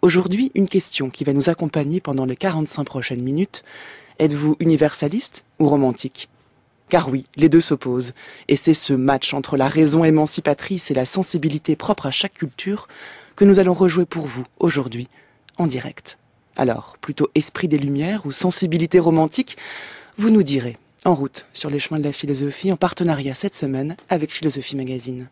Aujourd'hui, une question qui va nous accompagner pendant les 45 prochaines minutes. Êtes-vous universaliste ou romantique ? Car oui, les deux s'opposent. Et c'est ce match entre la raison émancipatrice et la sensibilité propre à chaque culture que nous allons rejouer pour vous aujourd'hui, en direct. Alors, plutôt esprit des Lumières ou sensibilité romantique, vous nous direz, en route sur les chemins de la philosophie, en partenariat cette semaine avec Philosophie Magazine.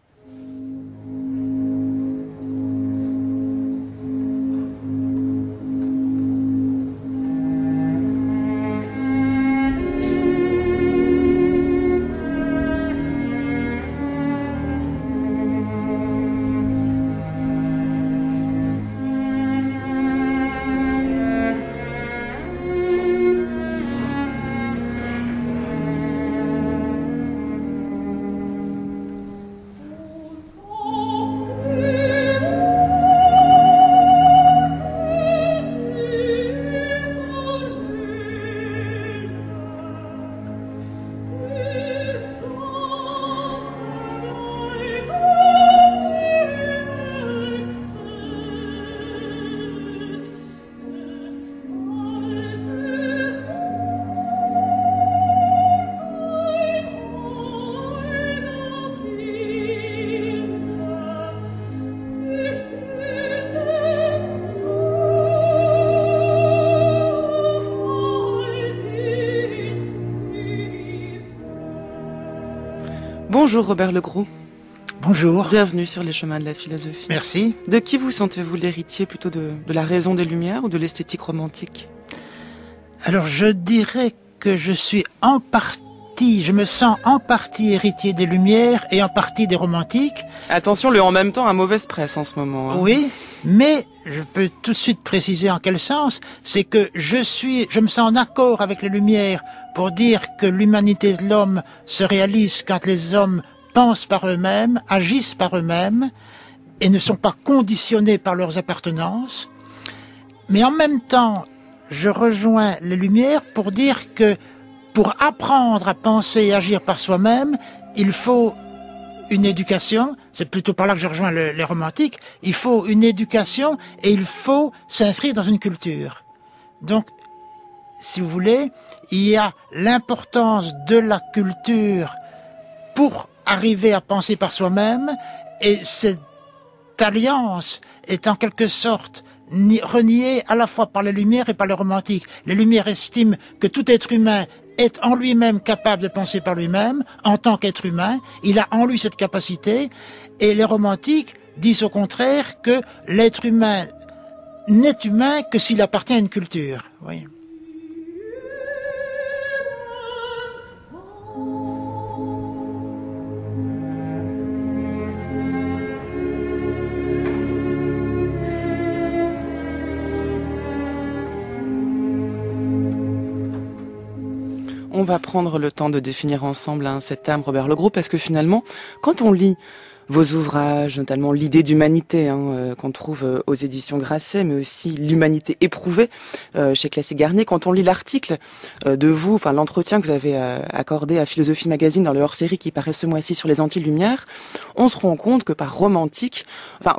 Bonjour Robert Legros. Bonjour. Bienvenue sur les chemins de la philosophie. Merci. De qui vous sentez-vous l'héritier, plutôt de la raison des Lumières ou de l'esthétique romantique ? Alors je dirais que je me sens en partie héritier des Lumières et en partie des romantiques. Attention, le en même temps a mauvaise presse en ce moment. Hein. Oui, mais je peux tout de suite préciser en quel sens. C'est que je me sens en accord avec les Lumières pour dire que l'humanité de l'homme se réalise quand les hommes pensent par eux-mêmes, agissent par eux-mêmes et ne sont pas conditionnés par leurs appartenances. Mais en même temps, je rejoins les Lumières pour dire que pour apprendre à penser et agir par soi-même, il faut une éducation. C'est plutôt par là que je rejoins les romantiques. Il faut une éducation et il faut s'inscrire dans une culture. Donc, si vous voulez, il y a l'importance de la culture pour arriver à penser par soi-même, et cette alliance est en quelque sorte reniée à la fois par les Lumières et par les romantiques. Les Lumières estiment que tout être humain est en lui-même capable de penser par lui-même, en tant qu'être humain, il a en lui cette capacité, et les romantiques disent au contraire que l'être humain n'est humain que s'il appartient à une culture. Oui. On va prendre le temps de définir ensemble cet terme, Robert Legros, parce que finalement, quand on lit vos ouvrages, notamment l'idée d'humanité qu'on trouve aux éditions Grasset, mais aussi l'humanité éprouvée chez Classique Garnier, quand on lit l'article de vous, enfin l'entretien que vous avez accordé à Philosophie Magazine dans le hors-série qui paraît ce mois-ci sur les Anti-Lumières, on se rend compte que par romantique,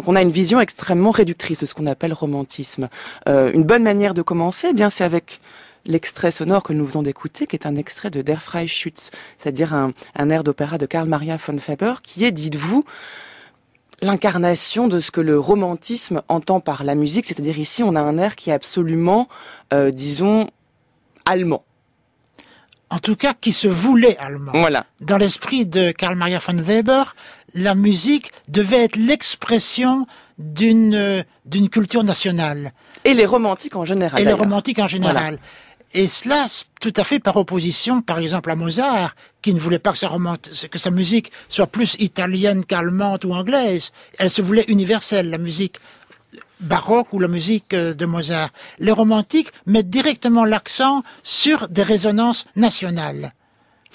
qu'on a une vision extrêmement réductrice de ce qu'on appelle romantisme. Une bonne manière de commencer, eh bien c'est avec l'extrait sonore que nous venons d'écouter, qui est un extrait de Der Freischütz, c'est-à-dire un air d'opéra de Karl Maria von Weber, qui est, dites-vous, l'incarnation de ce que le romantisme entend par la musique, c'est-à-dire ici on a un air qui est absolument, disons, allemand. En tout cas, qui se voulait allemand. Voilà. Dans l'esprit de Karl Maria von Weber, la musique devait être l'expression d'une culture nationale. Et les romantiques en général. Et les romantiques en général. Voilà. Et cela, tout à fait par opposition, par exemple, à Mozart, qui ne voulait pas que sa musique soit plus italienne qu'allemande ou anglaise. Elle se voulait universelle, la musique baroque ou la musique de Mozart. Les romantiques mettent directement l'accent sur des résonances nationales.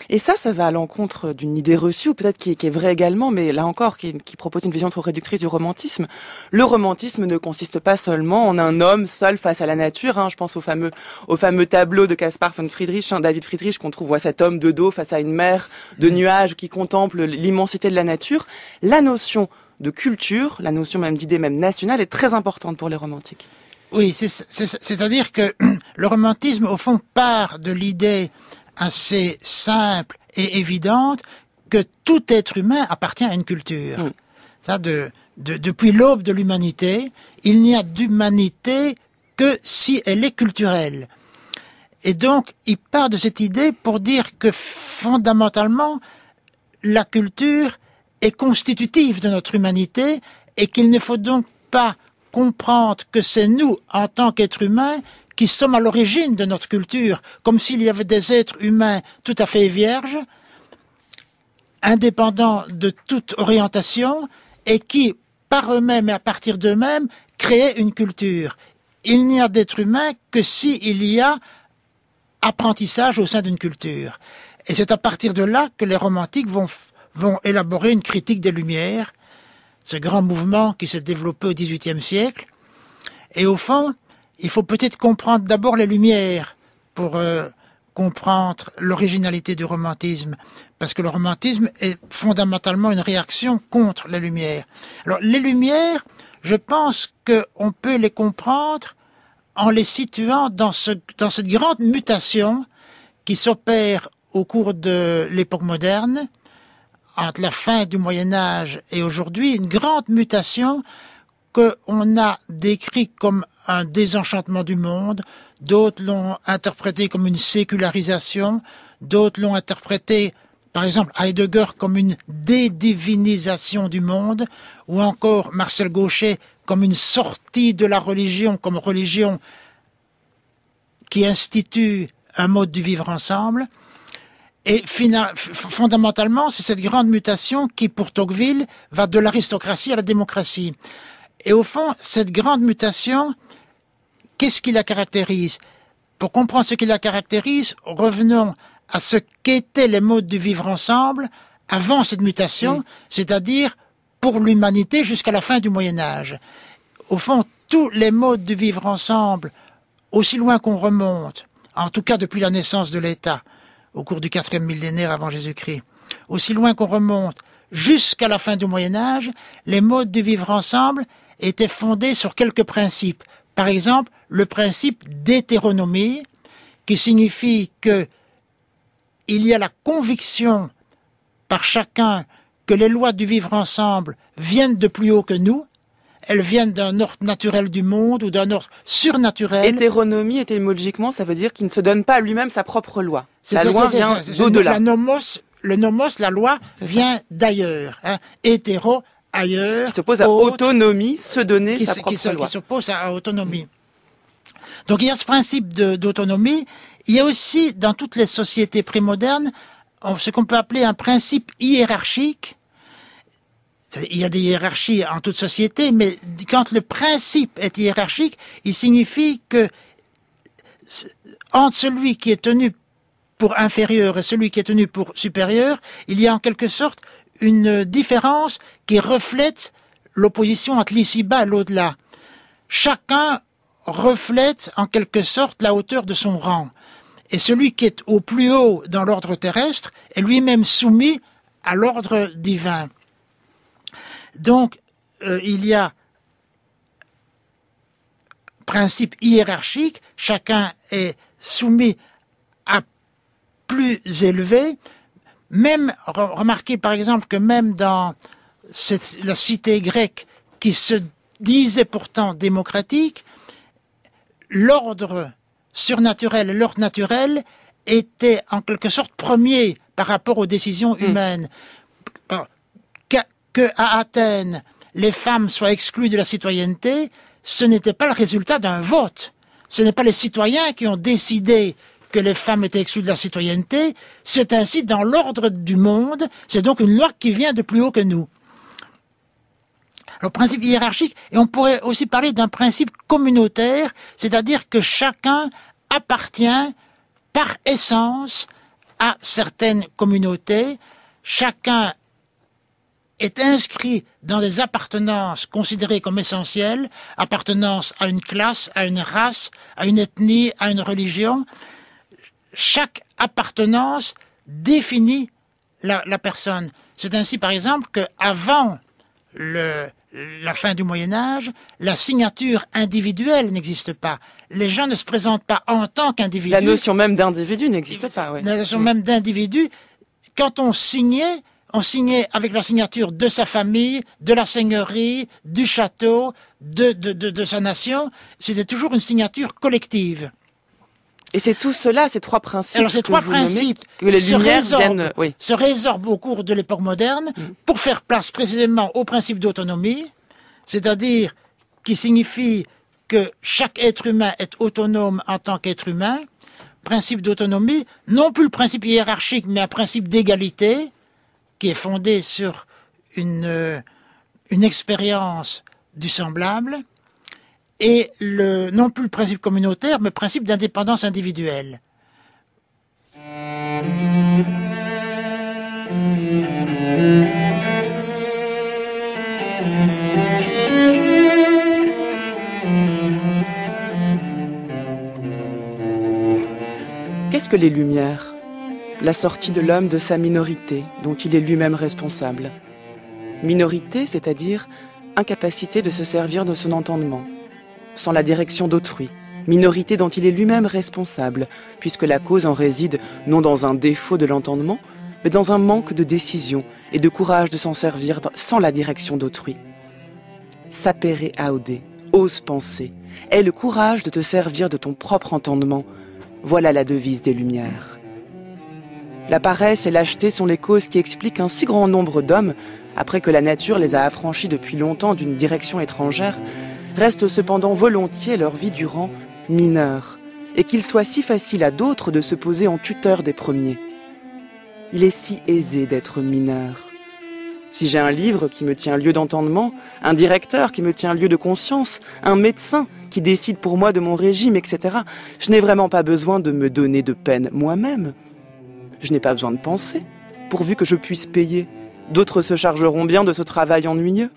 Et ça va à l'encontre d'une idée reçue, ou peut-être qui est vraie également, mais là encore, qui propose une vision trop réductrice du romantisme. Le romantisme ne consiste pas seulement en un homme seul face à la nature. Je pense au fameux tableau de Caspar von Friedrich, David Friedrich, qu'on trouve cet homme de dos face à une mer de nuages qui contemple l'immensité de la nature. La notion de culture, la notion même d'idée même nationale est très importante pour les romantiques. Oui, c'est-à-dire que le romantisme, au fond, part de l'idée assez simple et évidente que tout être humain appartient à une culture. Ça, depuis l'aube de l'humanité, il n'y a d'humanité que si elle est culturelle. Et donc, il part de cette idée pour dire que fondamentalement, la culture est constitutive de notre humanité et qu'il ne faut donc pas comprendre que c'est nous, en tant qu'êtres humains, qui sommes à l'origine de notre culture, comme s'il y avait des êtres humains tout à fait vierges, indépendants de toute orientation, et qui, par eux-mêmes et à partir d'eux-mêmes, créaient une culture. Il n'y a d'être humain que s'il y a apprentissage au sein d'une culture. Et c'est à partir de là que les romantiques vont élaborer une critique des Lumières, ce grand mouvement qui s'est développé au XVIIIe siècle. Et au fond, il faut peut-être comprendre d'abord les Lumières pour comprendre l'originalité du romantisme, parce que le romantisme est fondamentalement une réaction contre les Lumières. Alors, les Lumières, je pense qu'on peut les comprendre en les situant dans cette grande mutation qui s'opère au cours de l'époque moderne, entre la fin du Moyen-Âge et aujourd'hui, une grande mutation qu'on a décrit comme un désenchantement du monde, d'autres l'ont interprété comme une sécularisation, d'autres l'ont interprété, par exemple, Heidegger comme une dédivinisation du monde, ou encore Marcel Gauchet comme une sortie de la religion, comme religion qui institue un mode du vivre ensemble. Et fondamentalement, c'est cette grande mutation qui, pour Tocqueville, va de l'aristocratie à la démocratie. Et au fond, cette grande mutation, qu'est-ce qui la caractérise? Pour comprendre ce qui la caractérise, revenons à ce qu'étaient les modes du vivre ensemble avant cette mutation, c'est-à-dire pour l'humanité jusqu'à la fin du Moyen-Âge. Au fond, tous les modes du vivre ensemble, aussi loin qu'on remonte, en tout cas depuis la naissance de l'État, au cours du 4e millénaire avant Jésus-Christ, aussi loin qu'on remonte jusqu'à la fin du Moyen-Âge, les modes du vivre ensemble étaient fondés sur quelques principes. Par exemple, le principe d'hétéronomie, qui signifie que il y a la conviction par chacun que les lois du vivre ensemble viennent de plus haut que nous, elles viennent d'un ordre naturel du monde ou d'un ordre surnaturel. Hétéronomie, étymologiquement, ça veut dire qu'il ne se donne pas à lui-même sa propre loi. La loi vient d'au-delà. Le nomos, la loi, vient d'ailleurs. Hein. Hétéro, ailleurs. Ce qui s'oppose à autonomie, se donner sa propre loi. Qui s'oppose à autonomie. Donc il y a ce principe d'autonomie. Il y a aussi, dans toutes les sociétés prémodernes, ce qu'on peut appeler un principe hiérarchique. Il y a des hiérarchies en toute société, mais quand le principe est hiérarchique, il signifie que entre celui qui est tenu pour inférieur et celui qui est tenu pour supérieur, il y a en quelque sorte une différence qui reflète l'opposition entre l'ici-bas et l'au-delà. Chacun reflète en quelque sorte la hauteur de son rang. Et celui qui est au plus haut dans l'ordre terrestre est lui-même soumis à l'ordre divin. Donc, il y a principe hiérarchique, chacun est soumis à plus élevé. Même, remarquez par exemple que même dans la cité grecque qui se disait pourtant démocratique, l'ordre surnaturel et l'ordre naturel étaient en quelque sorte premiers par rapport aux décisions humaines. Que à Athènes, les femmes soient exclues de la citoyenneté, ce n'était pas le résultat d'un vote. Ce n'est pas les citoyens qui ont décidé que les femmes étaient exclues de la citoyenneté. C'est ainsi dans l'ordre du monde. C'est donc une loi qui vient de plus haut que nous. Alors, principe hiérarchique, et on pourrait aussi parler d'un principe communautaire, c'est-à-dire que chacun appartient par essence à certaines communautés. Chacun est inscrit dans des appartenances considérées comme essentielles, appartenance à une classe, à une race, à une ethnie, à une religion. Chaque appartenance définit la personne. C'est ainsi, par exemple, qu'avant la fin du Moyen-Âge, la signature individuelle n'existe pas. Les gens ne se présentent pas en tant qu'individus. La notion même d'individu n'existe pas. Oui. La notion même d'individu, quand on signait avec la signature de sa famille, de la seigneurie, du château, de sa nation. C'était toujours une signature collective. Et c'est tout cela, ces trois principes. Alors ces trois principes que les Lumières viennent, oui. se résorbent au cours de l'époque moderne pour faire place précisément au principe d'autonomie, c'est-à-dire qui signifie que chaque être humain est autonome en tant qu'être humain. Principe d'autonomie, non plus le principe hiérarchique, mais un principe d'égalité qui est fondé sur une expérience du semblable. Et non plus le principe communautaire, mais le principe d'indépendance individuelle. Qu'est-ce que les Lumières? La sortie de l'homme de sa minorité, dont il est lui-même responsable. Minorité, c'est-à-dire incapacité de se servir de son entendement, sans la direction d'autrui, minorité dont il est lui-même responsable, puisque la cause en réside non dans un défaut de l'entendement, mais dans un manque de décision et de courage de s'en servir sans la direction d'autrui. Sapere aude, ose penser, aie le courage de te servir de ton propre entendement, voilà la devise des Lumières. La paresse et lâcheté sont les causes qui expliquent un si grand nombre d'hommes, après que la nature les a affranchis depuis longtemps d'une direction étrangère, restent cependant volontiers leur vie durant mineurs, et qu'il soit si facile à d'autres de se poser en tuteur des premiers. Il est si aisé d'être mineur. Si j'ai un livre qui me tient lieu d'entendement, un directeur qui me tient lieu de conscience, un médecin qui décide pour moi de mon régime, etc., je n'ai vraiment pas besoin de me donner de peine moi-même. Je n'ai pas besoin de penser, pourvu que je puisse payer. D'autres se chargeront bien de ce travail ennuyeux.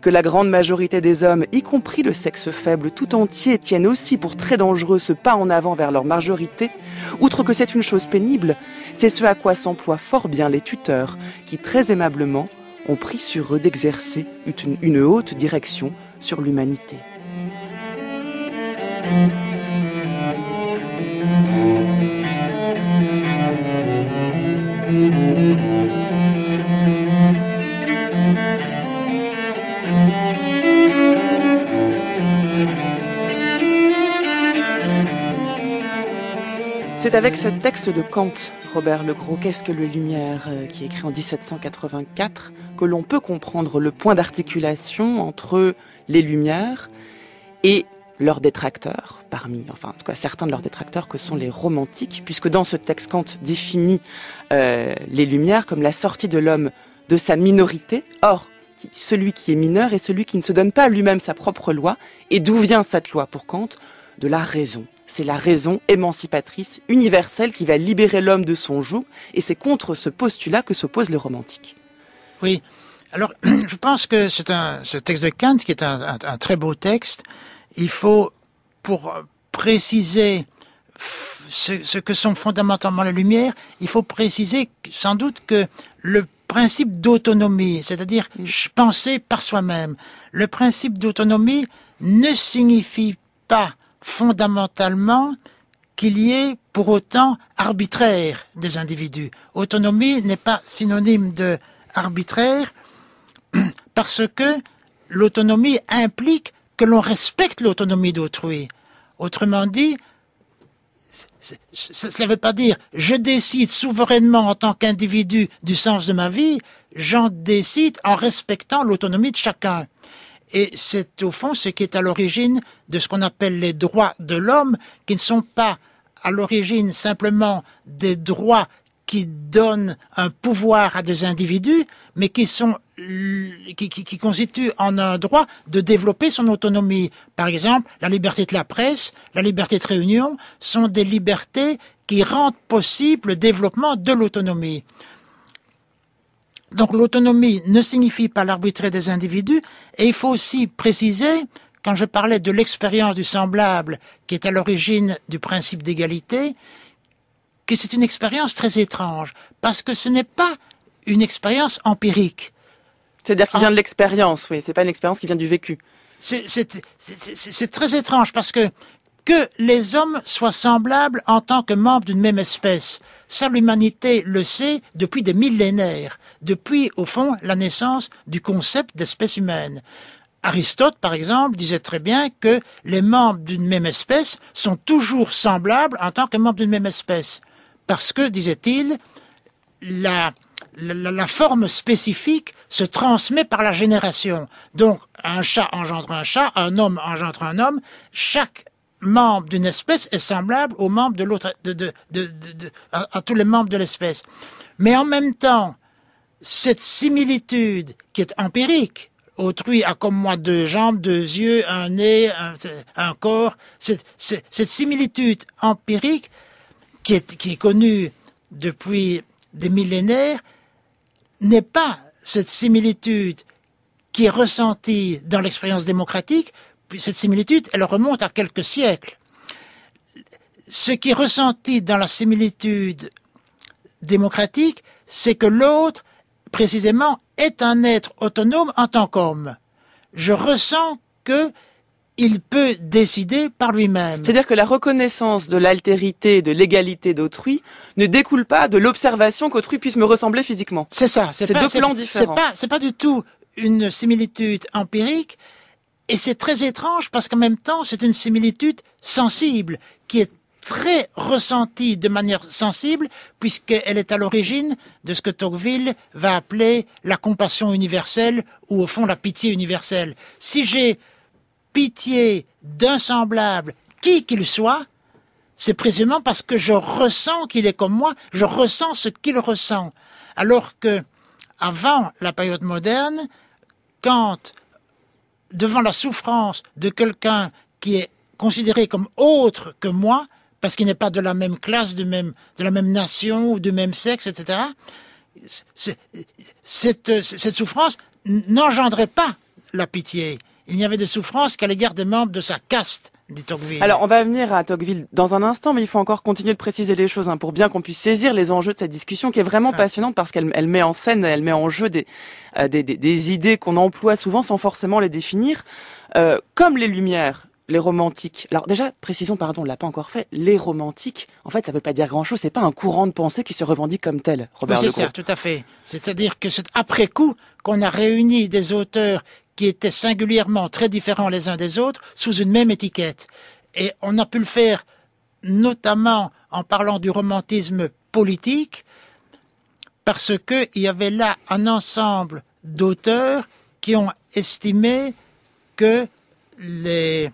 Que la grande majorité des hommes, y compris le sexe faible tout entier, tiennent aussi pour très dangereux ce pas en avant vers leur majorité, outre que c'est une chose pénible, c'est ce à quoi s'emploient fort bien les tuteurs, qui très aimablement ont pris sur eux d'exercer une haute direction sur l'humanité. C'est avec ce texte de Kant, Robert Legros, Qu'est-ce que les Lumières, qui est écrit en 1784, que l'on peut comprendre le point d'articulation entre les Lumières et leurs détracteurs, en tout cas certains de leurs détracteurs que sont les romantiques, puisque dans ce texte Kant définit les Lumières comme la sortie de l'homme de sa minorité. Or, celui qui est mineur est celui qui ne se donne pas à lui-même sa propre loi. Et d'où vient cette loi pour Kant? De la raison. C'est la raison émancipatrice, universelle, qui va libérer l'homme de son joug, et c'est contre ce postulat que s'opposent les romantiques. Oui. Alors, je pense que ce texte de Kant, qui est un très beau texte, il faut, pour préciser ce que sont fondamentalement les Lumières, il faut préciser sans doute que le principe d'autonomie, c'est-à-dire penser par soi-même, le principe d'autonomie ne signifie pas fondamentalement qu'il y ait pour autant arbitraire des individus. Autonomie n'est pas synonyme de arbitraire parce que l'autonomie implique que l'on respecte l'autonomie d'autrui. Autrement dit, cela ne veut pas dire je décide souverainement en tant qu'individu du sens de ma vie, j'en décide en respectant l'autonomie de chacun. Et c'est au fond ce qui est à l'origine de ce qu'on appelle les droits de l'homme, qui ne sont pas à l'origine simplement des droits qui donnent un pouvoir à des individus, mais qui constituent en un droit de développer son autonomie. Par exemple, la liberté de la presse, la liberté de réunion sont des libertés qui rendent possible le développement de l'autonomie. Donc l'autonomie ne signifie pas l'arbitraire des individus, et il faut aussi préciser, quand je parlais de l'expérience du semblable qui est à l'origine du principe d'égalité, que c'est une expérience très étrange, parce que ce n'est pas une expérience empirique. C'est-à-dire qu'il vient de l'expérience, oui. C'est pas une expérience qui vient du vécu. C'est très étrange parce que les hommes soient semblables en tant que membres d'une même espèce, ça l'humanité le sait depuis des millénaires, depuis au fond la naissance du concept d'espèce humaine. Aristote, par exemple, disait très bien que les membres d'une même espèce sont toujours semblables en tant que membres d'une même espèce. Parce que, disait-il, la forme spécifique se transmet par la génération. Donc, un chat engendre un chat, un homme engendre un homme. Chaque membre d'une espèce est semblable aux membres de l'autre, à tous les membres de l'espèce. Mais en même temps, cette similitude qui est empirique, autrui a comme moi 2 jambes, 2 yeux, un nez, un corps, cette similitude empirique qui est connue depuis des millénaires, n'est pas cette similitude qui est ressentie dans l'expérience démocratique, puis cette similitude, elle remonte à quelques siècles. Ce qui est ressenti dans la similitude démocratique, c'est que l'autre, précisément, est un être autonome en tant qu'homme. Je ressens que il peut décider par lui-même. C'est-à-dire que la reconnaissance de l'altérité, de l'égalité d'autrui ne découle pas de l'observation qu'autrui puisse me ressembler physiquement. C'est ça. C'est 2 plans différents. C'est pas du tout une similitude empirique, et c'est très étrange parce qu'en même temps, c'est une similitude sensible qui est très ressentie de manière sensible puisqu'elle est à l'origine de ce que Tocqueville va appeler la compassion universelle ou au fond la pitié universelle. Si j'ai pitié d'un semblable, qui qu'il soit, c'est précisément parce que je ressens qu'il est comme moi, je ressens ce qu'il ressent. Alors que, avant la période moderne, quand, devant la souffrance de quelqu'un qui est considéré comme autre que moi, parce qu'il n'est pas de la même classe, de la même nation ou du même sexe, etc., cette souffrance n'engendrait pas la pitié. Il n'y avait de souffrance qu'à l'égard des membres de sa caste, dit Tocqueville. Alors, on va venir à Tocqueville dans un instant, mais il faut encore continuer de préciser les choses pour bien qu'on puisse saisir les enjeux de cette discussion qui est vraiment passionnante parce qu'elle met en scène, elle met en jeu des idées qu'on emploie souvent sans forcément les définir. Comme les Lumières, les romantiques. Alors déjà, précisons, pardon, on l'a pas encore fait. Les romantiques, en fait, ça veut pas dire grand-chose. C'est pas un courant de pensée qui se revendique comme tel, Robert Oui, Le Gros. c'est ça, tout à fait. C'est-à-dire que c'est après coup qu'on a réuni des auteurs qui étaient singulièrement très différents les uns des autres sous une même étiquette. Et on a pu le faire notamment en parlant du romantisme politique, parce que il y avait là un ensemble d'auteurs qui ont estimé que l'être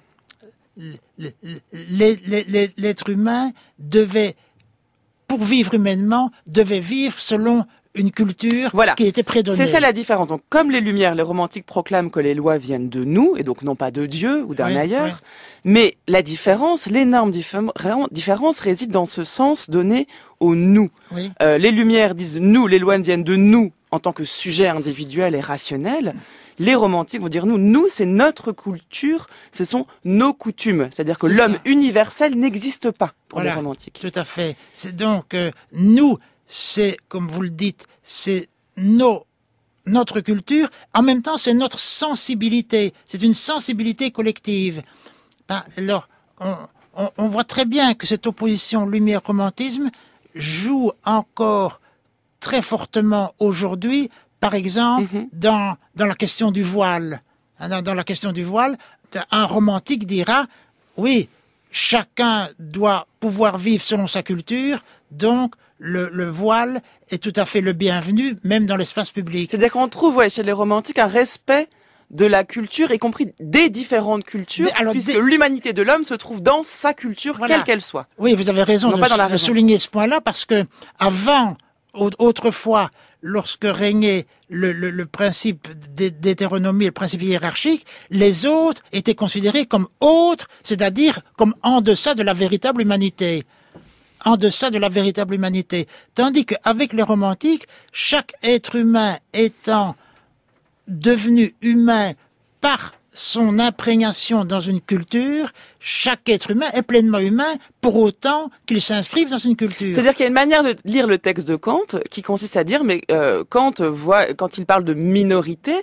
humain devait, pour vivre humainement, devait vivre selon une culture qui était prédonnée. C'est ça la différence. Donc, comme les Lumières, les romantiques proclament que les lois viennent de nous, et donc non pas de Dieu ou d'un ailleurs, mais la différence, l'énorme différence réside dans ce sens donné au nous. Les Lumières disent nous, les lois viennent de nous en tant que sujet individuel et rationnel. Les romantiques vont dire nous, c'est notre culture, ce sont nos coutumes. C'est-à-dire que l'homme universel n'existe pas pour les romantiques. Tout à fait. C'est donc nous, c'est, comme vous le dites, c'est notre culture. En même temps, c'est notre sensibilité. C'est une sensibilité collective. Alors, on voit très bien que cette opposition lumière-romantisme joue encore très fortement aujourd'hui. Par exemple, dans la question du voile. Dans la question du voile, un romantique dira, oui, chacun doit pouvoir vivre selon sa culture, donc le voile est tout à fait le bienvenu, même dans l'espace public. C'est-à-dire qu'on trouve chez les romantiques un respect de la culture, y compris des différentes cultures, puisque l'humanité de l'homme se trouve dans sa culture, quelle qu'elle soit. Oui, vous avez raison de souligner ce point-là, parce que avant, autrefois, lorsque régnait le principe d'hétéronomie, le principe hiérarchique, les autres étaient considérés comme autres, c'est-à-dire comme en deçà de la véritable humanité. En deçà de la véritable humanité. Tandis qu'avec les romantiques, chaque être humain étant devenu humain par son imprégnation dans une culture, chaque être humain est pleinement humain pour autant qu'il s'inscrive dans une culture. C'est-à-dire qu'il y a une manière de lire le texte de Kant qui consiste à dire, mais Kant quand il parle de minorité,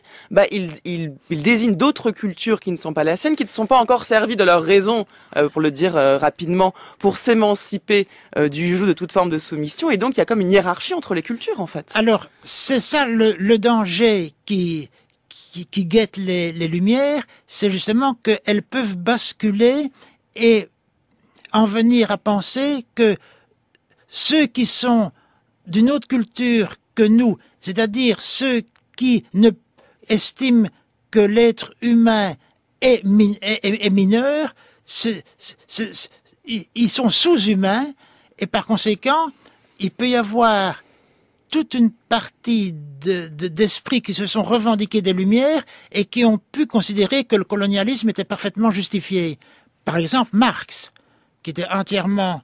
il désigne d'autres cultures qui ne sont pas la sienne, qui ne sont pas encore servies de leur raison, pour le dire rapidement, pour s'émanciper du joug de toute forme de soumission. Et donc il y a comme une hiérarchie entre les cultures en fait. Alors c'est ça le danger qui guette les Lumières, c'est justement qu'elles peuvent basculer et en venir à penser que ceux qui sont d'une autre culture que nous, c'est-à-dire ceux qui ne estiment que l'être humain est mineur, ils sont sous-humains et par conséquent, il peut y avoir toute une partie d'esprits qui se sont revendiqués des Lumières et qui ont pu considérer que le colonialisme était parfaitement justifié. Par exemple, Marx, qui était entièrement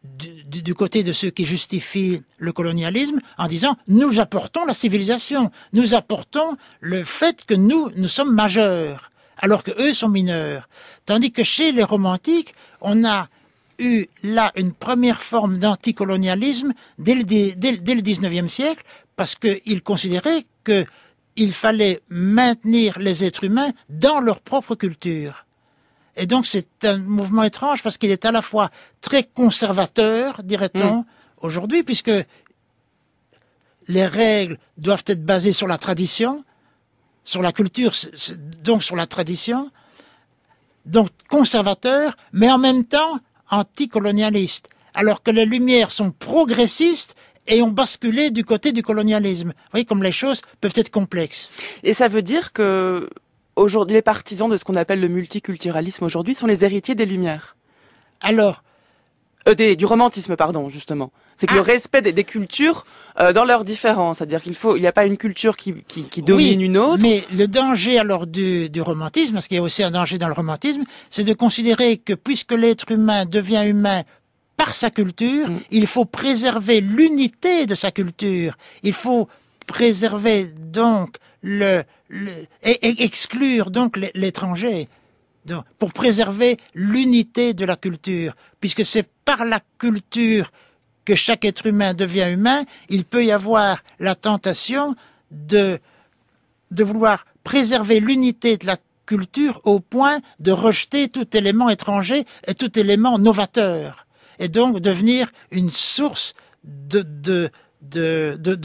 du côté de ceux qui justifient le colonialisme, en disant « nous apportons la civilisation, nous apportons le fait que nous sommes majeurs, alors que eux sont mineurs ». Tandis que chez les romantiques, on a eu là une première forme d'anticolonialisme dès le 19e siècle, parce qu'ils considéraient qu'il fallait maintenir les êtres humains dans leur propre culture. Et donc c'est un mouvement étrange, parce qu'il est à la fois très conservateur, dirait-on, aujourd'hui, puisque les règles doivent être basées sur la tradition, sur la culture, donc sur la tradition, donc conservateur, mais en même temps anticolonialiste, alors que les Lumières sont progressistes et ont basculé du côté du colonialisme. Vous voyez comme les choses peuvent être complexes. Et ça veut dire que aujourd'hui, les partisans de ce qu'on appelle le multiculturalisme aujourd'hui sont les héritiers des Lumières. Alors, du romantisme, pardon, justement. C'est que le respect des cultures dans leurs différences, c'est-à-dire il n'y a pas une culture qui domine une autre. Mais le danger alors du romantisme, parce qu'il y a aussi un danger dans le romantisme, c'est de considérer que puisque l'être humain devient humain par sa culture, il faut préserver l'unité de sa culture. Il faut préserver donc et exclure donc l'étranger. Donc, pour préserver l'unité de la culture, puisque c'est par la culture que chaque être humain devient humain, il peut y avoir la tentation de vouloir préserver l'unité de la culture au point de rejeter tout élément étranger et tout élément novateur, et donc devenir une source de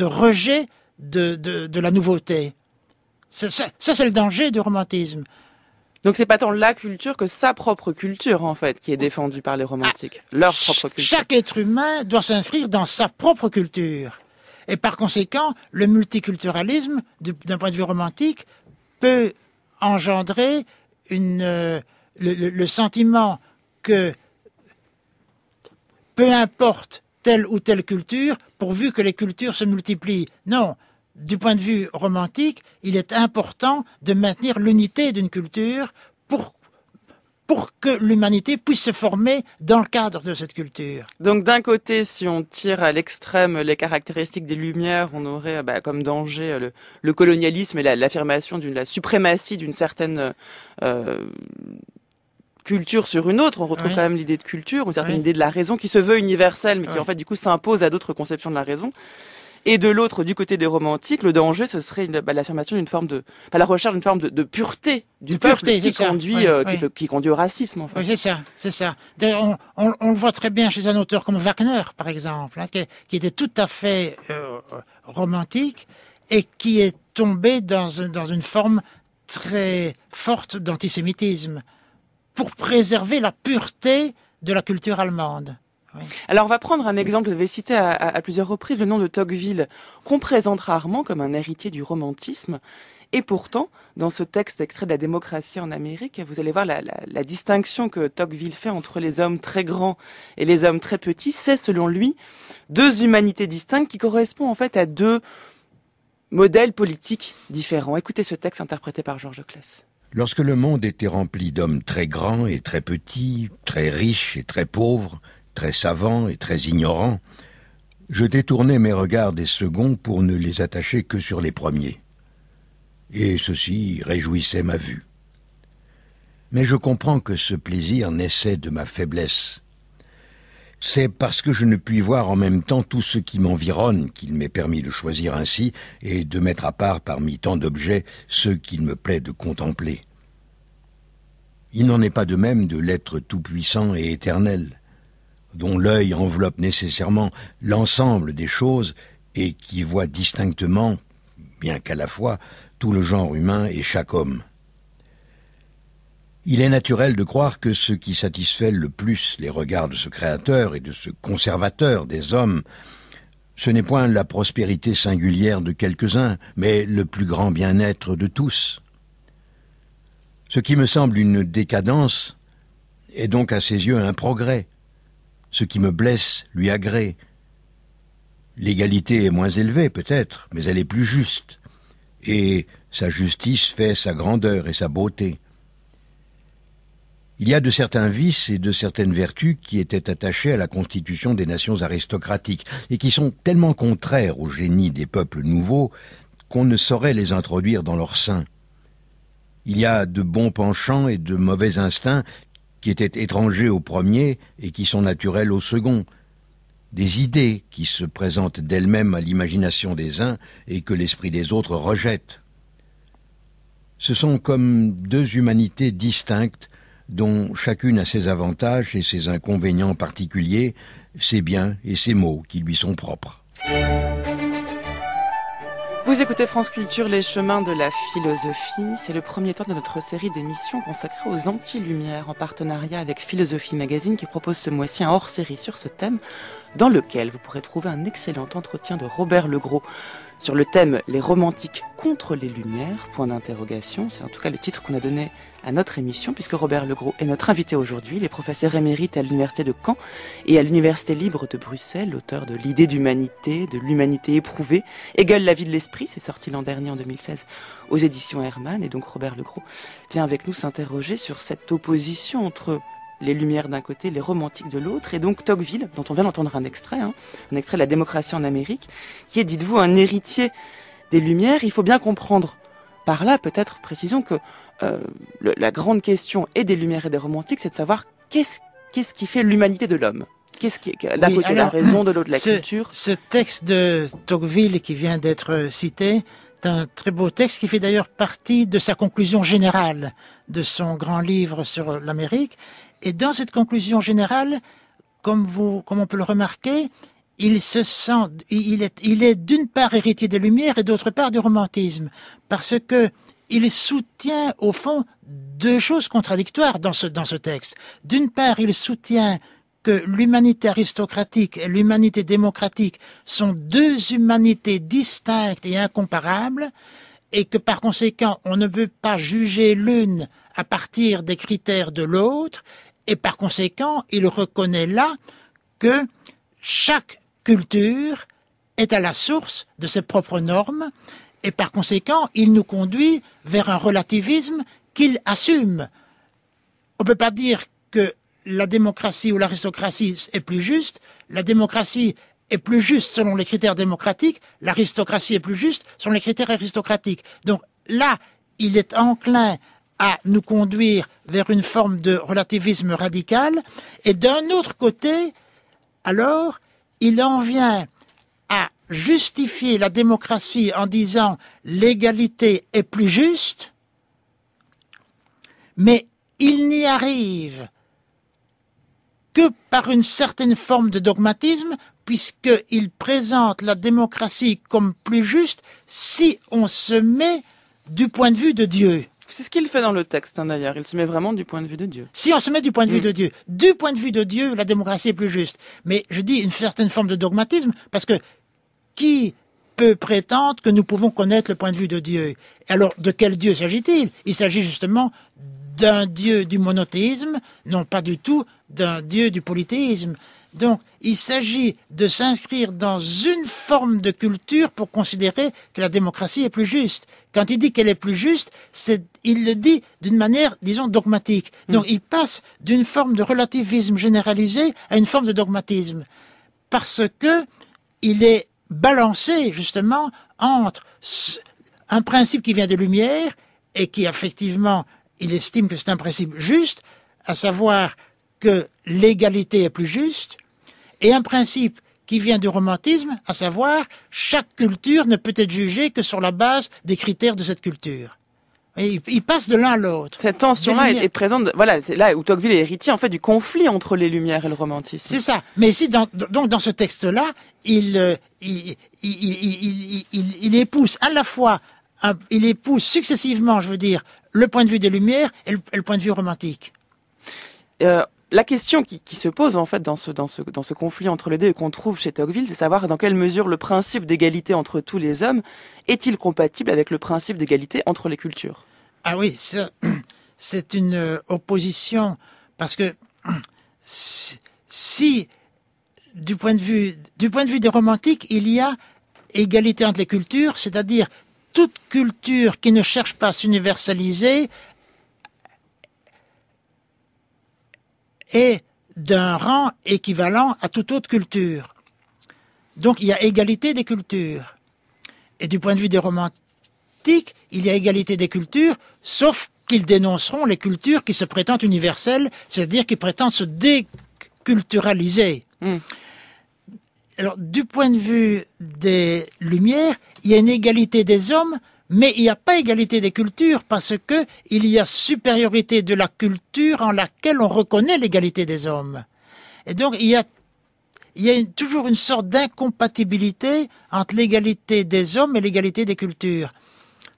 rejet de la nouveauté. Ça c'est le danger du romantisme. Donc c'est pas tant la culture que sa propre culture, en fait, qui est défendue par les romantiques. Leur propre culture. Chaque être humain doit s'inscrire dans sa propre culture. Et par conséquent, le multiculturalisme, d'un point de vue romantique, peut engendrer le sentiment que peu importe telle ou telle culture, pourvu que les cultures se multiplient. Non. Du point de vue romantique, il est important de maintenir l'unité d'une culture pour que l'humanité puisse se former dans le cadre de cette culture. Donc d'un côté, si on tire à l'extrême les caractéristiques des Lumières, on aurait comme danger le colonialisme et l'affirmation de la suprématie d'une certaine culture sur une autre. On retrouve quand même l'idée de culture, une certaine idée de la raison qui se veut universelle, mais qui en fait du coup s'impose à d'autres conceptions de la raison. Et de l'autre, du côté des romantiques, le danger, ce serait l'affirmation d'une forme la recherche d'une forme de pureté du peuple qui conduit au racisme, en fait. Oui, c'est ça. D'ailleurs, on le voit très bien chez un auteur comme Wagner, par exemple, qui était tout à fait romantique et qui est tombé dans une forme très forte d'antisémitisme pour préserver la pureté de la culture allemande. Oui. Alors on va prendre un exemple, vous avez cité à plusieurs reprises le nom de Tocqueville, qu'on présente rarement comme un héritier du romantisme. Et pourtant, dans ce texte extrait de La démocratie en Amérique, vous allez voir la distinction que Tocqueville fait entre les hommes très grands et les hommes très petits. C'est, selon lui, deux humanités distinctes qui correspondent en fait à deux modèles politiques différents. Écoutez ce texte interprété par Georges Claes. Lorsque le monde était rempli d'hommes très grands et très petits, très riches et très pauvres, très savants et très ignorants, je détournais mes regards des seconds pour ne les attacher que sur les premiers. et ceci réjouissait ma vue. Mais je comprends que ce plaisir naissait de ma faiblesse. C'est parce que je ne puis voir en même temps tout ce qui m'environne qu'il m'est permis de choisir ainsi et de mettre à part parmi tant d'objets ceux qu'il me plaît de contempler. Il n'en est pas de même de l'être tout-puissant et éternel, dont l'œil enveloppe nécessairement l'ensemble des choses et qui voit distinctement, bien qu'à la fois, tout le genre humain et chaque homme. Il est naturel de croire que ce qui satisfait le plus les regards de ce créateur et de ce conservateur des hommes, ce n'est point la prospérité singulière de quelques-uns, mais le plus grand bien-être de tous. Ce qui me semble une décadence est donc à ses yeux un progrès. Ce qui me blesse lui agrée. L'égalité est moins élevée peut-être, mais elle est plus juste, et sa justice fait sa grandeur et sa beauté. Il y a de certains vices et de certaines vertus qui étaient attachés à la constitution des nations aristocratiques et qui sont tellement contraires au génie des peuples nouveaux qu'on ne saurait les introduire dans leur sein. Il y a de bons penchants et de mauvais instincts qui étaient étrangers au premier et qui sont naturels au second, des idées qui se présentent d'elles-mêmes à l'imagination des uns et que l'esprit des autres rejette. Ce sont comme deux humanités distinctes dont chacune a ses avantages et ses inconvénients particuliers, ses biens et ses maux qui lui sont propres. Vous écoutez France Culture, les chemins de la philosophie. C'est le premier temps de notre série d'émissions consacrée aux anti-lumières en partenariat avec Philosophie Magazine qui propose ce mois-ci un hors-série sur ce thème dans lequel vous pourrez trouver un excellent entretien de Robert Legros sur le thème « Les romantiques contre les lumières ?» point d'interrogation. C'est en tout cas le titre qu'on a donné à notre émission puisque Robert Legros est notre invité aujourd'hui. Il est professeur émérite à l'Université de Caen et à l'Université libre de Bruxelles, auteur de l'idée d'humanité, de l'humanité éprouvée, Égale la vie de l'esprit, c'est sorti l'an dernier en 2016 aux éditions Hermann. Et donc Robert Legros vient avec nous s'interroger sur cette opposition entre les lumières d'un côté, les romantiques de l'autre, et donc Tocqueville, dont on vient d'entendre un extrait de La démocratie en Amérique, qui est, dites-vous, un héritier des Lumières. Il faut bien comprendre par là, peut-être, précisons que la grande question et des Lumières et des romantiques, c'est de savoir qu'est-ce qui fait l'humanité de l'homme. Qu'est-ce qui est, d'un côté la raison, de l'autre la culture. Ce texte de Tocqueville qui vient d'être cité, c'est un très beau texte qui fait d'ailleurs partie de sa conclusion générale de son grand livre sur l'Amérique. Et dans cette conclusion générale, comme on peut le remarquer, il est d'une part héritier des Lumières et d'autre part du romantisme, parce que il soutient au fond deux choses contradictoires dans ce texte. D'une part, il soutient que l'humanité aristocratique et l'humanité démocratique sont deux humanités distinctes et incomparables, et que par conséquent, on ne peut pas juger l'une à partir des critères de l'autre, et par conséquent, il reconnaît là que chaque culture est à la source de ses propres normes, et par conséquent, il nous conduit vers un relativisme qu'il assume. On ne peut pas dire que la démocratie ou l'aristocratie est plus juste. La démocratie est plus juste selon les critères démocratiques, l'aristocratie est plus juste selon les critères aristocratiques. Donc là, il est enclin à nous conduire vers une forme de relativisme radical, et d'un autre côté, alors, il en vient à justifier la démocratie en disant l'égalité est plus juste, mais il n'y arrive que par une certaine forme de dogmatisme, puisqu'il présente la démocratie comme plus juste si on se met du point de vue de Dieu. C'est ce qu'il fait dans le texte, d'ailleurs. Il se met vraiment du point de vue de Dieu. Si on se met du point de vue de Dieu, du point de vue de Dieu, la démocratie est plus juste. Mais je dis une certaine forme de dogmatisme, parce que qui peut prétendre que nous pouvons connaître le point de vue de Dieu? Alors, de quel Dieu s'agit-il? Il s'agit justement d'un Dieu du monothéisme, non pas du tout d'un Dieu du polythéisme. Donc, il s'agit de s'inscrire dans une forme de culture pour considérer que la démocratie est plus juste. Quand il dit qu'elle est plus juste, il le dit d'une manière, disons, dogmatique. Donc, il passe d'une forme de relativisme généralisé à une forme de dogmatisme. Parce que il est balancé, justement, entre un principe qui vient des Lumières et qui effectivement, il estime que c'est un principe juste, à savoir que l'égalité est plus juste, et un principe qui vient du romantisme, à savoir chaque culture ne peut être jugée que sur la base des critères de cette culture. Et il passe de l'un à l'autre. Cette tension-là est présente. Voilà, c'est là où Tocqueville est héritier en fait du conflit entre les Lumières et le romantisme. C'est ça. Mais ici, donc dans ce texte-là, il épouse à la fois, il épouse successivement, je veux dire, le point de vue des Lumières et le point de vue romantique. La question qui se pose en fait dans ce conflit entre les deux et qu'on trouve chez Tocqueville, c'est savoir dans quelle mesure le principe d'égalité entre tous les hommes est-il compatible avec le principe d'égalité entre les cultures. Ah oui, c'est une opposition parce que si du point de vue des romantiques, il y a égalité entre les cultures, c'est-à-dire toute culture qui ne cherche pas à s'universaliser est d'un rang équivalent à toute autre culture. Donc il y a égalité des cultures. Et du point de vue des romantiques, il y a égalité des cultures, sauf qu'ils dénonceront les cultures qui se prétendent universelles, c'est-à-dire qui prétendent se déculturaliser. Alors, du point de vue des Lumières, il y a une égalité des hommes, mais il n'y a pas égalité des cultures parce que il y a supériorité de la culture en laquelle on reconnaît l'égalité des hommes. Et donc, il y a toujours une sorte d'incompatibilité entre l'égalité des hommes et l'égalité des cultures.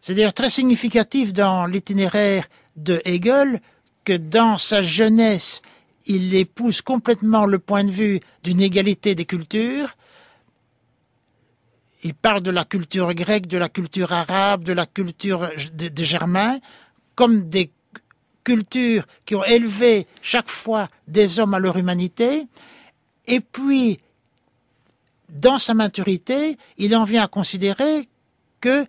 C'est d'ailleurs très significatif dans l'itinéraire de Hegel que dans sa jeunesse, il épouse complètement le point de vue d'une égalité des cultures. Il parle de la culture grecque, de la culture arabe, de la culture des Germains, comme des cultures qui ont élevé chaque fois des hommes à leur humanité. Et puis, dans sa maturité, il en vient à considérer que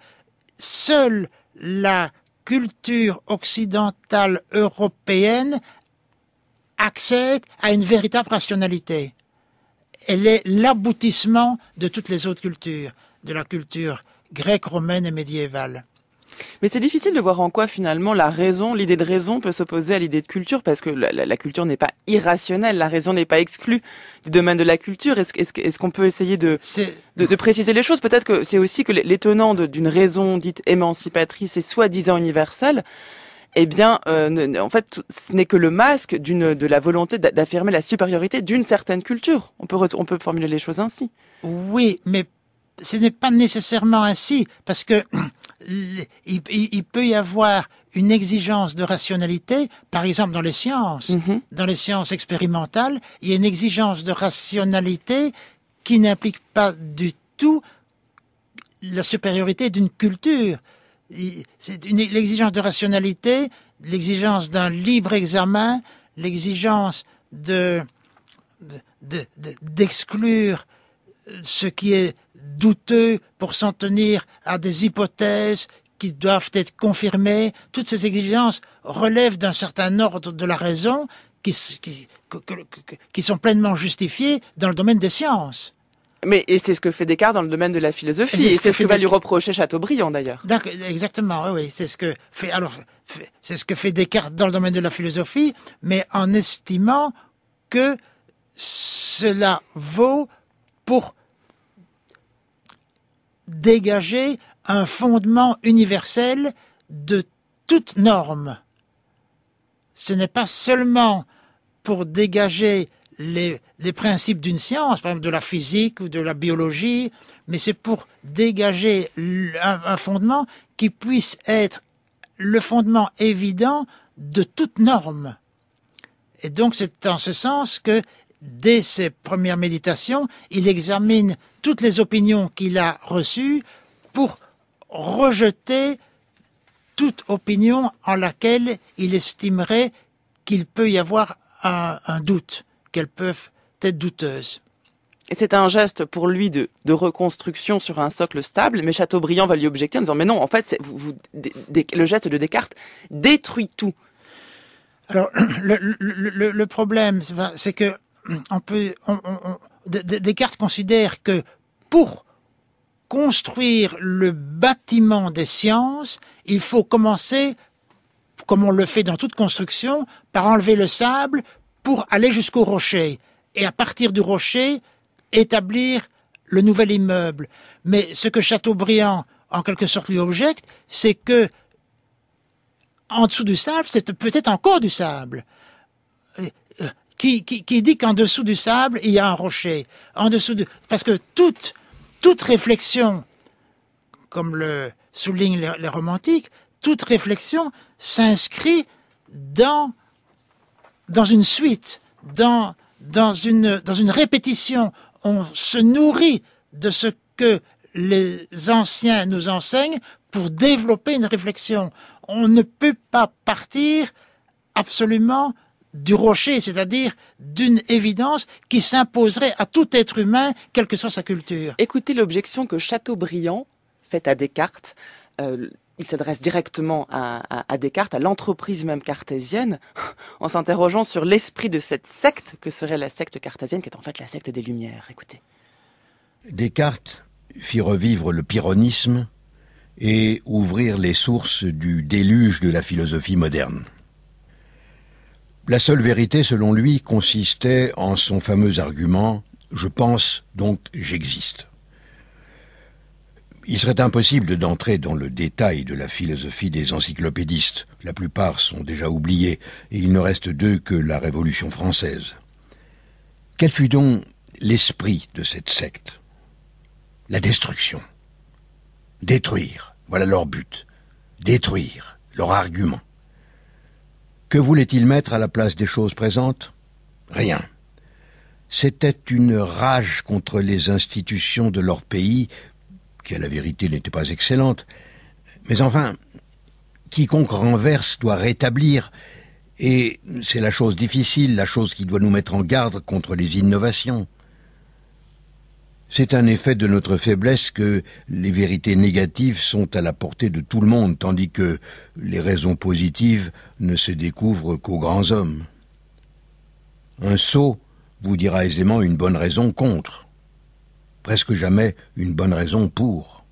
seule la culture occidentale européenne accède à une véritable rationalité. Elle est l'aboutissement de toutes les autres cultures, de la culture grecque, romaine et médiévale. Mais c'est difficile de voir en quoi finalement l'idée de raison peut s'opposer à l'idée de culture, parce que la culture n'est pas irrationnelle, la raison n'est pas exclue du domaine de la culture. Est-ce qu'on peut essayer de préciser les choses? Peut-être que c'est aussi que les tenants d'une raison dite émancipatrice et soi-disant universelle, eh bien, en fait, ce n'est que le masque de la volonté d'affirmer la supériorité d'une certaine culture. On peut formuler les choses ainsi. Oui, mais ce n'est pas nécessairement ainsi, parce que il peut y avoir une exigence de rationalité, par exemple dans les sciences. Dans les sciences expérimentales, il y a une exigence de rationalité qui n'implique pas du tout la supériorité d'une culture. C'est l'exigence de rationalité, l'exigence d'un libre examen, l'exigence d'exclure ce qui est douteux pour s'en tenir à des hypothèses qui doivent être confirmées. Toutes ces exigences relèvent d'un certain ordre de la raison qui sont pleinement justifiées dans le domaine des sciences. Et c'est ce que fait Descartes dans le domaine de la philosophie, et c'est ce que va lui reprocher Chateaubriand d'ailleurs. Exactement, oui, c'est ce que fait Descartes dans le domaine de la philosophie, mais en estimant que cela vaut pour dégager un fondement universel de toute norme. Ce n'est pas seulement pour dégager les principes d'une science, par exemple de la physique ou de la biologie, mais c'est pour dégager un fondement qui puisse être le fondement évident de toute norme. Et donc c'est en ce sens que, dès ses premières méditations, il examine toutes les opinions qu'il a reçues pour rejeter toute opinion en laquelle il estimerait qu'il peut y avoir un doute, qu'elles peuvent être douteuses. Et c'est un geste pour lui de reconstruction sur un socle stable, mais Chateaubriand va lui objecter en disant « Mais non, en fait, le geste de Descartes détruit tout. » Alors, le problème, c'est que Descartes considère que pour construire le bâtiment des sciences, il faut commencer, comme on le fait dans toute construction, par enlever le sable pour aller jusqu'au rocher. Et à partir du rocher, établir le nouvel immeuble. Mais ce que Chateaubriand, en quelque sorte, lui objecte, c'est que en dessous du sable, c'est peut-être encore du sable. Qui dit qu'en dessous du sable, il y a un rocher. Parce que toute réflexion, comme le soulignent les romantiques, toute réflexion s'inscrit dans une suite, dans une répétition. On se nourrit de ce que les anciens nous enseignent pour développer une réflexion. On ne peut pas partir absolument du rocher, c'est-à-dire d'une évidence qui s'imposerait à tout être humain, quelle que soit sa culture. Écoutez l'objection que Chateaubriand fait à Descartes. Il s'adresse directement à Descartes, à l'entreprise même cartésienne, en s'interrogeant sur l'esprit de cette secte que serait la secte cartésienne, qui est en fait la secte des Lumières. Écoutez. Descartes fit revivre le pyrrhonisme et ouvrir les sources du déluge de la philosophie moderne. La seule vérité, selon lui, consistait en son fameux argument « je pense, donc j'existe ». Il serait impossible d'entrer dans le détail de la philosophie des encyclopédistes. La plupart sont déjà oubliés, et il ne reste d'eux que la Révolution française. Quel fut donc l'esprit de cette secte ? La destruction. Détruire, voilà leur but. Détruire, leur argument. Que voulaient-ils mettre à la place des choses présentes ? Rien. C'était une rage contre les institutions de leur pays, qui à la vérité n'était pas excellente. Mais enfin, quiconque renverse doit rétablir, et c'est la chose difficile, la chose qui doit nous mettre en garde contre les innovations. C'est un effet de notre faiblesse que les vérités négatives sont à la portée de tout le monde, tandis que les raisons positives ne se découvrent qu'aux grands hommes. Un sot vous dira aisément une bonne raison contre, presque jamais une bonne raison pour.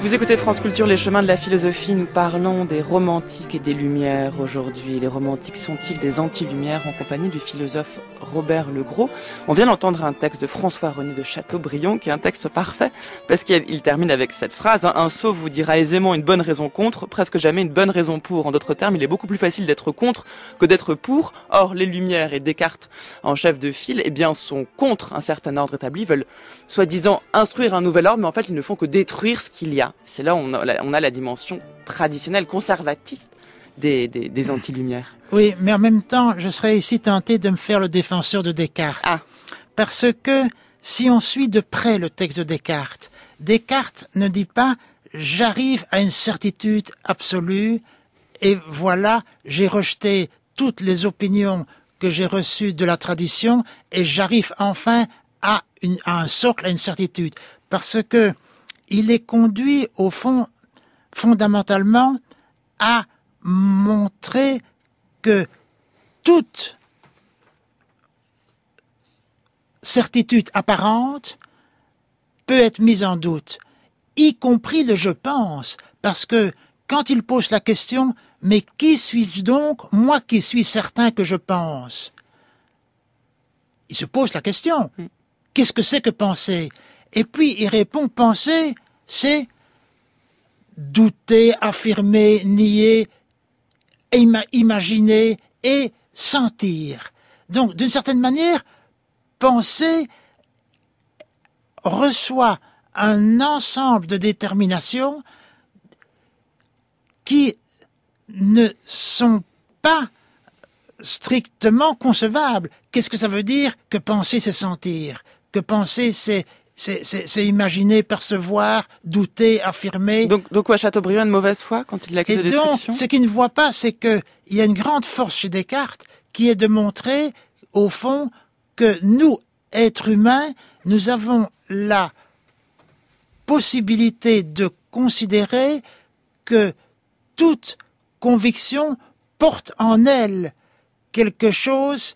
Vous écoutez France Culture, les chemins de la philosophie. Nous parlons des romantiques et des lumières aujourd'hui. Les romantiques sont-ils des anti-lumières, en compagnie du philosophe Robert Legros? On vient d'entendre un texte de François-René de Chateaubriand, qui est un texte parfait, parce qu'il termine avec cette phrase, hein, un sot vous dira aisément une bonne raison contre, presque jamais une bonne raison pour. En d'autres termes, il est beaucoup plus facile d'être contre que d'être pour. Or, les Lumières et Descartes, en chef de file, eh bien, sont contre un certain ordre établi, veulent soi-disant instruire un nouvel ordre, mais en fait, ils ne font que détruire ce qu'il y a. C'est là où on a la dimension traditionnelle, conservatiste des anti-lumières. Oui, mais en même temps, je serais ici tenté de me faire le défenseur de Descartes. Ah. Parce que si on suit de près le texte de Descartes, Descartes ne dit pas « j'arrive à une certitude absolue et voilà, j'ai rejeté toutes les opinions que j'ai reçues de la tradition et j'arrive enfin à un socle, à une certitude ». Parce que il est conduit, au fond, fondamentalement, à montrer que toute certitude apparente peut être mise en doute, y compris le « je pense », parce que quand il pose la question « mais qui suis-je donc, moi qui suis certain que je pense ?» Il se pose la question « qu'est-ce que c'est que penser ?» Et puis il répond « penser, c'est douter, affirmer, nier, imaginer et sentir. » Donc d'une certaine manière, penser reçoit un ensemble de déterminations qui ne sont pas strictement concevables. Qu'est-ce que ça veut dire que penser, c'est sentir? Que penser, c'est imaginer, percevoir, douter, affirmer. Donc quoi, Chateaubriand a une mauvaise foi quand il l'accuse de destruction? Et donc, ce qu'il ne voit pas, c'est qu'il y a une grande force chez Descartes qui est de montrer, au fond, que nous, êtres humains, nous avons la possibilité de considérer que toute conviction porte en elle quelque chose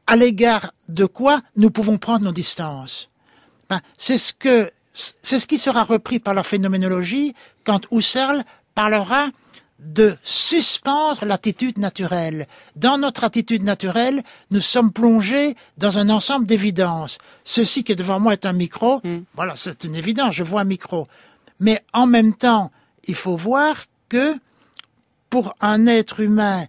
à l'égard de quoi nous pouvons prendre nos distances. C'est ce qui sera repris par la phénoménologie quand Husserl parlera de suspendre l'attitude naturelle. Dans notre attitude naturelle, nous sommes plongés dans un ensemble d'évidences. Ceci qui est devant moi est un micro. Voilà, c'est une évidence, je vois un micro. Mais en même temps, il faut voir que pour un être humain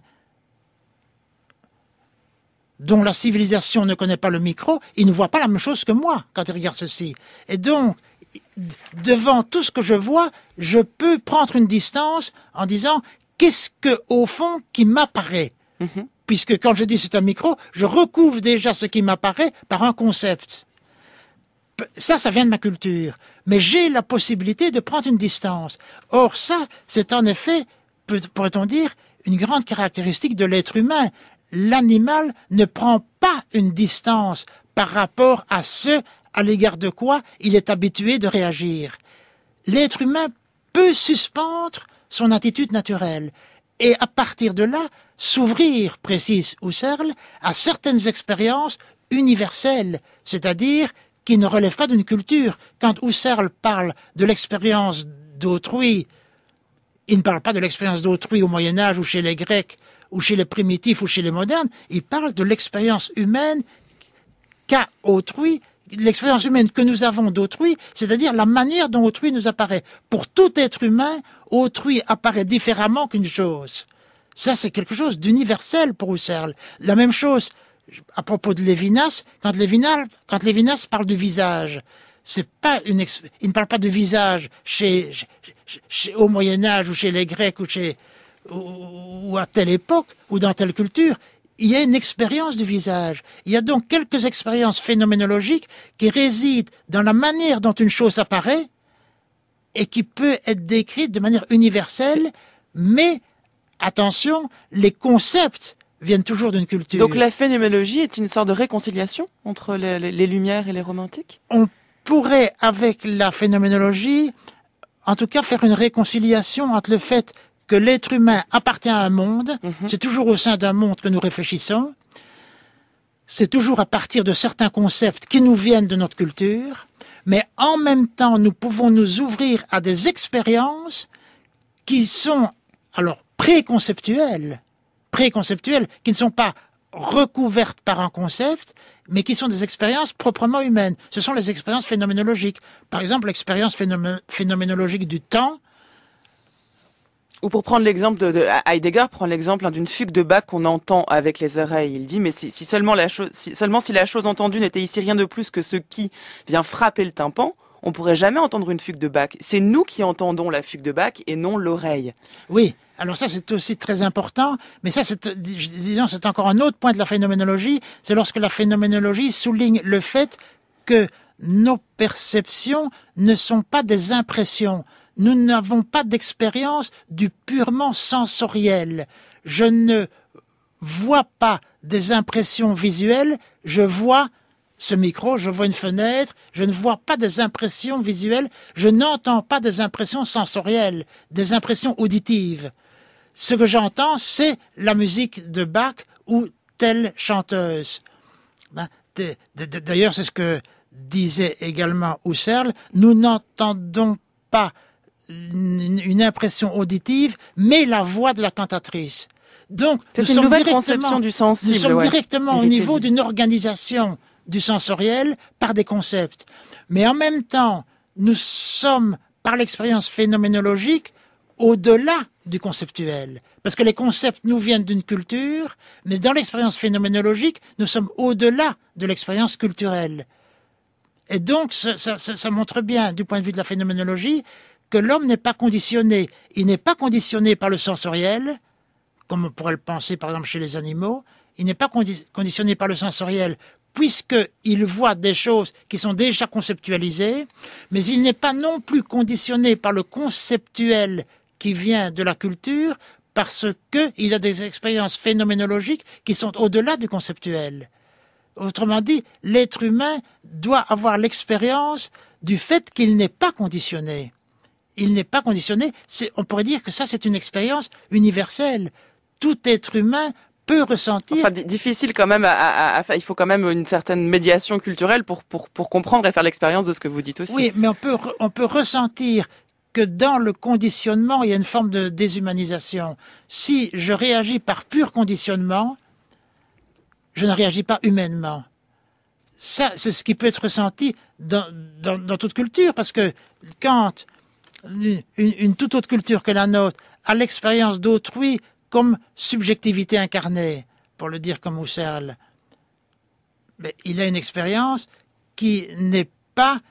dont la civilisation ne connaît pas le micro, il ne voit pas la même chose que moi quand il regarde ceci. Et donc, devant tout ce que je vois, je peux prendre une distance en disant qu'est-ce que au fond qui m'apparaît. Puisque quand je dis c'est un micro, je recouvre déjà ce qui m'apparaît par un concept. Ça vient de ma culture. Mais j'ai la possibilité de prendre une distance. Or ça, c'est en effet, pourrait-on dire, une grande caractéristique de l'être humain. L'animal ne prend pas une distance par rapport à ce à l'égard de quoi il est habitué de réagir. L'être humain peut suspendre son attitude naturelle et à partir de là s'ouvrir, précise Husserl, à certaines expériences universelles, c'est-à-dire qui ne relèvent pas d'une culture. Quand Husserl parle de l'expérience d'autrui, il ne parle pas de l'expérience d'autrui au Moyen-Âge ou chez les Grecs ou chez les primitifs ou chez les modernes, il parle de l'expérience humaine qu'a autrui, l'expérience humaine que nous avons d'autrui, c'est-à-dire la manière dont autrui nous apparaît. Pour tout être humain, autrui apparaît différemment qu'une chose. Ça, c'est quelque chose d'universel pour Husserl. La même chose à propos de Lévinas, quand Lévinas parle du visage, c'est pas il ne parle pas de visage au Moyen-Âge ou chez les Grecs ou à telle époque ou dans telle culture. Il y a une expérience du visage. Il y a donc quelques expériences phénoménologiques qui résident dans la manière dont une chose apparaît et qui peut être décrite de manière universelle, mais attention, les concepts viennent toujours d'une culture. Donc la phénoménologie est une sorte de réconciliation entre les Lumières et les Romantiques ? On pourrait, avec la phénoménologie, en tout cas faire une réconciliation entre le fait que l'être humain appartient à un monde, c'est toujours au sein d'un monde que nous réfléchissons, c'est toujours à partir de certains concepts qui nous viennent de notre culture, mais en même temps, nous pouvons nous ouvrir à des expériences qui sont, alors, préconceptuelles, qui ne sont pas recouvertes par un concept, mais qui sont des expériences proprement humaines. Ce sont les expériences phénoménologiques. Par exemple, l'expérience phénoménologique du temps. Ou pour prendre l'exemple Heidegger prend l'exemple d'une fugue de Bach qu'on entend avec les oreilles. Il dit mais si seulement si la chose entendue n'était ici rien de plus que ce qui vient frapper le tympan, on pourrait jamais entendre une fugue de Bach. C'est nous qui entendons la fugue de Bach et non l'oreille. Oui. Alors ça, c'est aussi très important, mais ça, c'est encore un autre point de la phénoménologie, c'est lorsque la phénoménologie souligne le fait que nos perceptions ne sont pas des impressions. Nous n'avons pas d'expérience du purement sensoriel. Je ne vois pas des impressions visuelles, je vois ce micro, je vois une fenêtre, je ne vois pas des impressions visuelles, je n'entends pas des impressions sensorielles, des impressions auditives. Ce que j'entends, c'est la musique de Bach ou telle chanteuse. D'ailleurs, c'est ce que disait également Husserl, nous n'entendons pas une impression auditive, mais la voix de la cantatrice. Donc, c'est une nouvelle conception du sensible. Nous sommes directement au niveau d'une organisation du sensoriel par des concepts. Mais en même temps, nous sommes, par l'expérience phénoménologique, au-delà du conceptuel. Parce que les concepts nous viennent d'une culture, mais dans l'expérience phénoménologique, nous sommes au-delà de l'expérience culturelle. Et donc, ça montre bien, du point de vue de la phénoménologie, que l'homme n'est pas conditionné. Il n'est pas conditionné par le sensoriel, comme on pourrait le penser par exemple chez les animaux. Il n'est pas conditionné par le sensoriel, puisqu'il voit des choses qui sont déjà conceptualisées, mais il n'est pas non plus conditionné par le conceptuel qui vient de la culture, parce que il a des expériences phénoménologiques qui sont au-delà du conceptuel. Autrement dit, l'être humain doit avoir l'expérience du fait qu'il n'est pas conditionné. Il n'est pas conditionné, on pourrait dire que ça c'est une expérience universelle. Tout être humain peut ressentir... Enfin, difficile quand même il faut quand même une certaine médiation culturelle pour comprendre et faire l'expérience de ce que vous dites aussi. Oui, mais on peut ressentir que dans le conditionnement, il y a une forme de déshumanisation. Si je réagis par pur conditionnement, je ne réagis pas humainement. Ça, c'est ce qui peut être ressenti dans toute culture, parce que quand une toute autre culture que la nôtre a l'expérience d'autrui comme subjectivité incarnée, pour le dire comme Husserl, mais il a une expérience qui n'est pas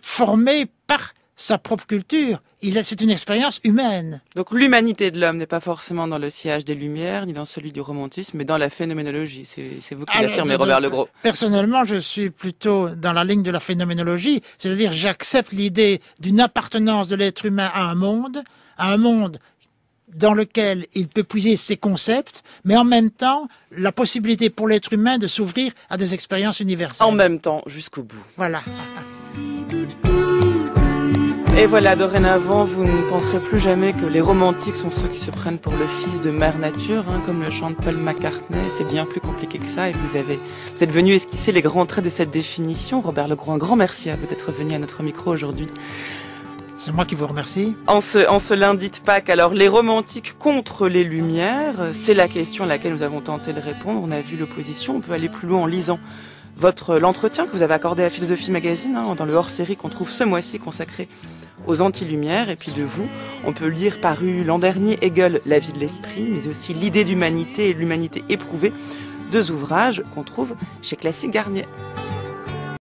formée par sa propre culture. C'est une expérience humaine. Donc l'humanité de l'homme n'est pas forcément dans le sillage des Lumières, ni dans celui du romantisme, mais dans la phénoménologie. C'est vous qui l'affirmez, Robert Legros. Personnellement, je suis plutôt dans la ligne de la phénoménologie, c'est-à-dire j'accepte l'idée d'une appartenance de l'être humain à un monde dans lequel il peut puiser ses concepts, mais en même temps, la possibilité pour l'être humain de s'ouvrir à des expériences universelles. En même temps, jusqu'au bout. Voilà. Et voilà, dorénavant, vous ne penserez plus jamais que les romantiques sont ceux qui se prennent pour le fils de Mère Nature, comme le chante Paul McCartney. C'est bien plus compliqué que ça, et vous êtes venu esquisser les grands traits de cette définition. Robert Legros, un grand merci à vous d'être venu à notre micro aujourd'hui. C'est moi qui vous remercie. En ce lundi de Pâques, alors les romantiques contre les Lumières, c'est la question à laquelle nous avons tenté de répondre. On a vu l'opposition, on peut aller plus loin en lisant l'entretien que vous avez accordé à Philosophie Magazine, dans le hors-série qu'on trouve ce mois-ci consacré aux anti-lumières. Et puis de vous, on peut lire paru l'an dernier Hegel, La vie de l'esprit, mais aussi L'idée d'humanité et l'humanité éprouvée, 2 ouvrages qu'on trouve chez Classique Garnier.